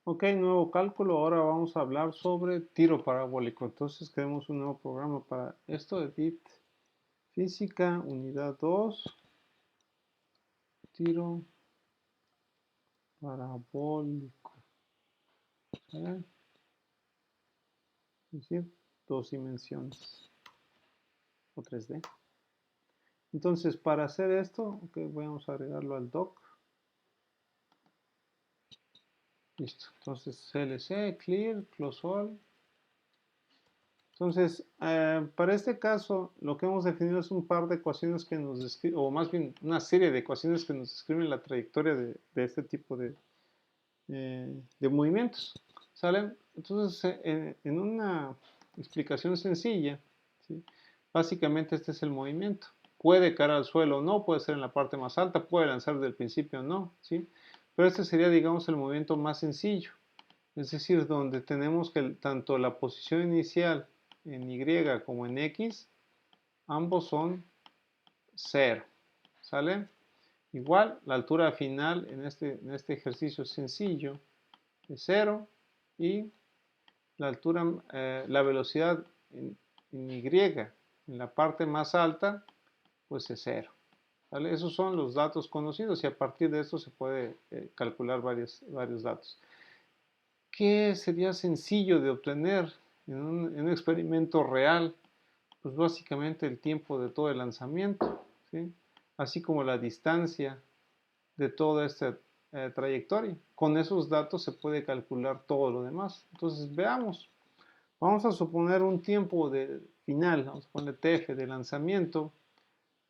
Ok, nuevo cálculo. Ahora vamos a hablar sobre tiro parabólico. Entonces creemos un nuevo programa para esto. Edit física, unidad 2, tiro parabólico. ¿Sale? Es decir, dos dimensiones o 3D. Entonces, para hacer esto, okay, vamos a agregarlo al doc. Listo. Entonces, CLC, clear, close all. Entonces, para este caso, lo que hemos definido es un par de ecuaciones que nos describen, o más bien una serie de ecuaciones que nos describen la trayectoria de este tipo de movimientos. ¿Sale? Entonces, en una explicación sencilla, ¿sí? Básicamente este es el movimiento. Puede caer al suelo o no, puede ser en la parte más alta, puede lanzar del principio o no, ¿sí? Pero este sería, digamos, el movimiento más sencillo. Es decir, donde tenemos que tanto la posición inicial en Y como en X, ambos son 0. ¿Sale? Igual, la altura final en este ejercicio sencillo es 0 y la altura, la velocidad en Y, en la parte más alta, pues es 0. ¿Vale? Esos son los datos conocidos y a partir de esto se puede calcular varios datos. ¿Qué sería sencillo de obtener en un experimento real? Pues básicamente el tiempo de todo el lanzamiento, ¿sí? Así como la distancia de toda esta trayectoria. Con esos datos se puede calcular todo lo demás. Entonces veamos. Vamos a suponer un tiempo de final, vamos a poner TF de lanzamiento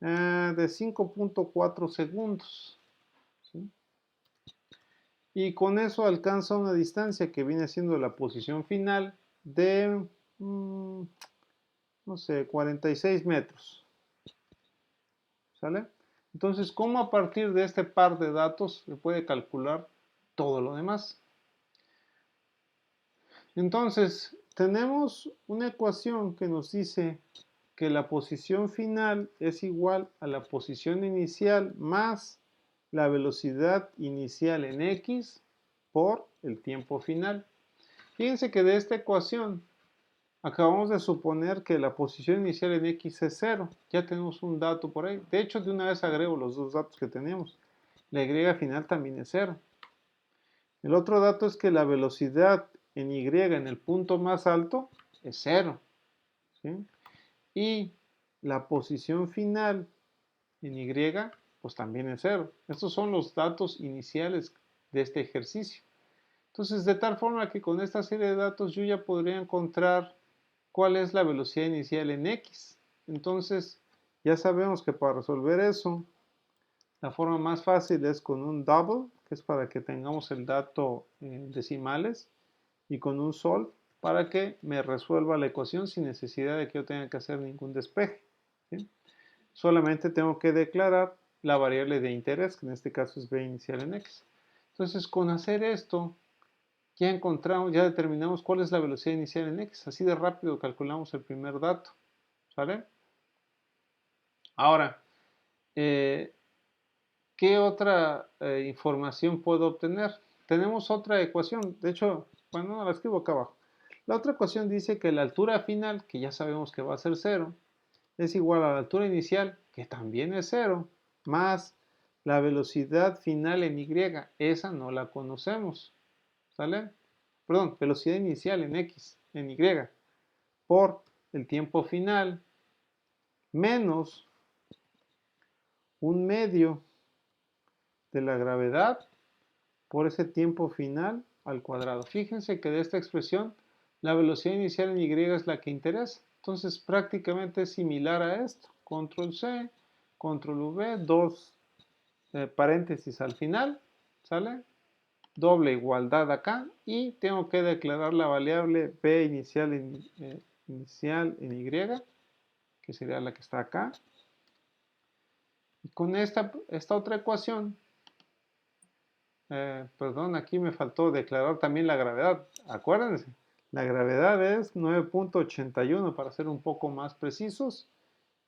de 5.4 segundos. ¿Sí? Y con eso alcanza una distancia que viene siendo la posición final de, no sé, 46 metros. ¿Sale? Entonces, ¿cómo a partir de este par de datos se puede calcular todo lo demás? Entonces, tenemos una ecuación que nos dice que la posición final es igual a la posición inicial más la velocidad inicial en x por el tiempo final. Fíjense que de esta ecuación acabamos de suponer que la posición inicial en x es 0. Ya tenemos un dato por ahí. De hecho, de una vez agrego los dos datos que tenemos. La y final también es 0. El otro dato es que la velocidad en y en el punto más alto es 0. ¿Sí? Y la posición final en y pues también es 0. Estos son los datos iniciales de este ejercicio. Entonces, de tal forma que con esta serie de datos yo ya podría encontrar cuál es la velocidad inicial en x. Entonces, ya sabemos que para resolver eso, la forma más fácil es con un double, que es para que tengamos el dato en decimales, y con un solve para que me resuelva la ecuación sin necesidad de que yo tenga que hacer ningún despeje. ¿Sí? Solamente tengo que declarar la variable de interés, que en este caso es b inicial en x. Entonces, con hacer esto, ya encontramos, ya determinamos cuál es la velocidad inicial en x. Así de rápido calculamos el primer dato. ¿Sale? Ahora, ¿qué otra información puedo obtener? Tenemos otra ecuación. De hecho, bueno, no la escribo acá abajo. La otra ecuación dice que la altura final, que ya sabemos que va a ser 0, es igual a la altura inicial, que también es 0, más la velocidad final en y. Esa no la conocemos. ¿Sale? Perdón, velocidad inicial en x, en y, por el tiempo final menos un medio de la gravedad por ese tiempo final al cuadrado. Fíjense que de esta expresión la velocidad inicial en y es la que interesa. Entonces prácticamente es similar a esto. Control C, Control V, dos paréntesis al final, ¿sale? Doble igualdad acá y tengo que declarar la variable b inicial inicial en y, que sería la que está acá. Y con esta otra ecuación, perdón, aquí me faltó declarar también la gravedad. Acuérdense, la gravedad es 9.81 para ser un poco más precisos.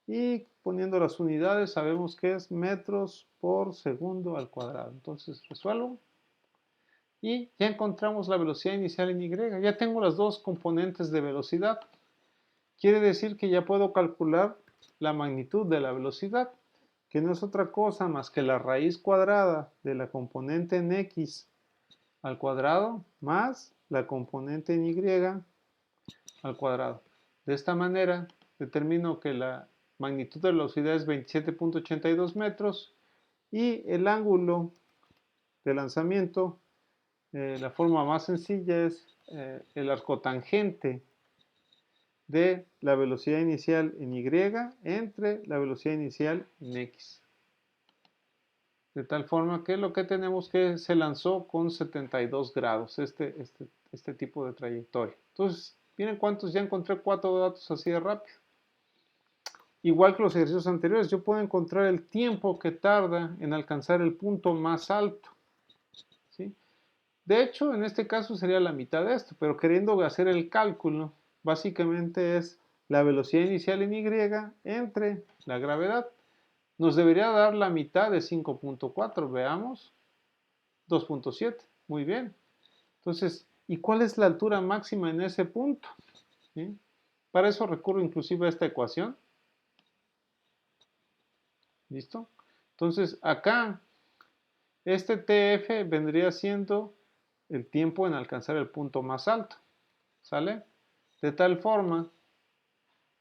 Y poniendo las unidades sabemos que es metros por segundo al cuadrado. Entonces resuelvo. Y ya encontramos la velocidad inicial en Y. Ya tengo las dos componentes de velocidad. Quiere decir que ya puedo calcular la magnitud de la velocidad, que no es otra cosa más que la raíz cuadrada de la componente en X al cuadrado más la componente en Y al cuadrado. De esta manera determino que la magnitud de la velocidad es 27.82 metros y el ángulo de lanzamiento, la forma más sencilla es el arcotangente de la velocidad inicial en Y entre la velocidad inicial en X. De tal forma que lo que tenemos que se lanzó con 72 grados este tipo de trayectoria. Entonces, miren cuántos, ya encontré 4 datos así de rápido. Igual que los ejercicios anteriores, yo puedo encontrar el tiempo que tarda en alcanzar el punto más alto. ¿Sí? De hecho, en este caso sería la mitad de esto, pero queriendo hacer el cálculo, básicamente es la velocidad inicial en Y entre la gravedad. Nos debería dar la mitad de 5.4, veamos, 2.7, muy bien. Entonces, ¿y cuál es la altura máxima en ese punto? ¿Sí? Para eso recurro inclusive a esta ecuación. ¿Listo? Entonces, acá, este TF vendría siendo el tiempo en alcanzar el punto más alto. ¿Sale? De tal forma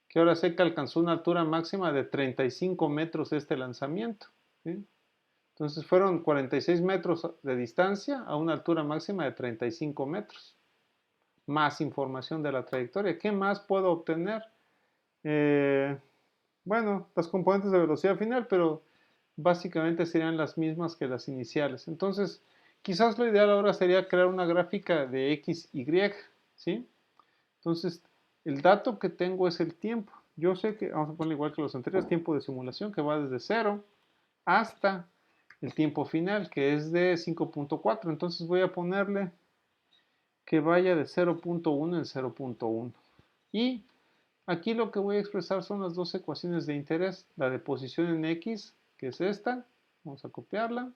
que ahora sé que alcanzó una altura máxima de 35 metros este lanzamiento. ¿Sí? Entonces fueron 46 metros de distancia a una altura máxima de 35 metros. Más información de la trayectoria. ¿Qué más puedo obtener? Bueno, las componentes de velocidad final, pero básicamente serían las mismas que las iniciales. Entonces, quizás lo ideal ahora sería crear una gráfica de X, Y, ¿sí? Entonces, el dato que tengo es el tiempo. Yo sé que, vamos a poner igual que los anteriores, tiempo de simulación que va desde 0 hasta el tiempo final, que es de 5.4. Entonces voy a ponerle que vaya de 0.1 en 0.1. Y aquí lo que voy a expresar son las dos ecuaciones de interés. La de posición en X, que es esta. Vamos a copiarla.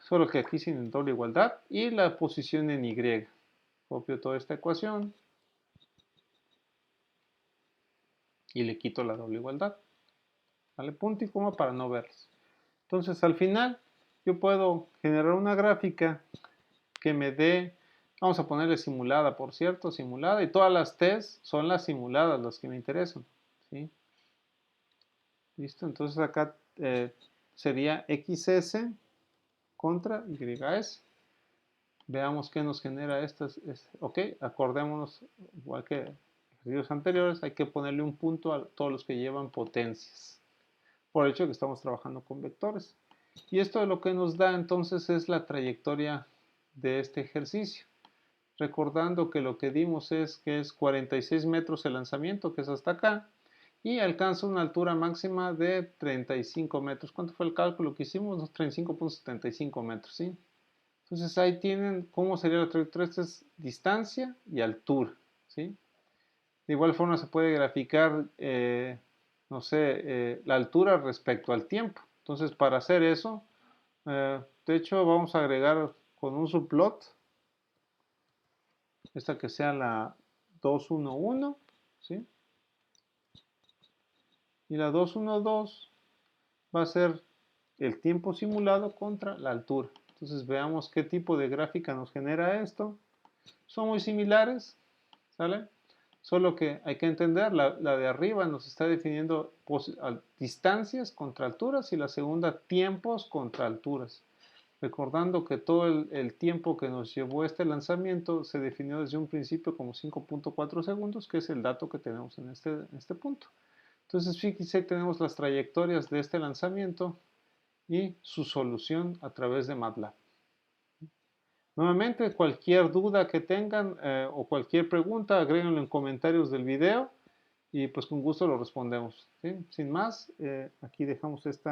Solo que aquí sin doble igualdad. Y la posición en Y. Copio toda esta ecuación. Y le quito la doble igualdad. ¿Vale? Punto y coma para no verlas. Entonces al final yo puedo generar una gráfica que me dé, vamos a ponerle simulada, por cierto, simulada, y todas las T's son las simuladas, las que me interesan. ¿Sí? ¿Listo? Entonces acá sería XS contra YS. Veamos qué nos genera estas. Ok, acordémonos, igual que ejercicios anteriores, hay que ponerle un punto a todos los que llevan potencias, por el hecho de que estamos trabajando con vectores. Y esto lo que nos da entonces es la trayectoria de este ejercicio. Recordando que lo que dimos es que es 46 metros el lanzamiento, que es hasta acá, y alcanza una altura máxima de 35 metros. ¿Cuánto fue el cálculo que hicimos? 35.75 metros, ¿sí? Entonces ahí tienen cómo sería la trayectoria. Esta es distancia y altura, ¿sí? De igual forma se puede graficar, no sé, la altura respecto al tiempo. Entonces para hacer eso, de hecho vamos a agregar con un subplot, esta que sea la 211, ¿sí? Y la 212 va a ser el tiempo simulado contra la altura. Entonces veamos qué tipo de gráfica nos genera esto. Son muy similares, ¿sale? Solo que hay que entender, la de arriba nos está definiendo distancias contra alturas y la segunda tiempos contra alturas. Recordando que todo el tiempo que nos llevó este lanzamiento se definió desde un principio como 5.4 segundos, que es el dato que tenemos en este punto. Entonces, fíjense, tenemos las trayectorias de este lanzamiento y su solución a través de MATLAB. Nuevamente, cualquier duda que tengan o cualquier pregunta, agréguenlo en comentarios del video y pues con gusto lo respondemos. ¿Sí? Sin más, aquí dejamos este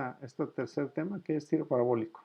tercer tema que es tiro parabólico.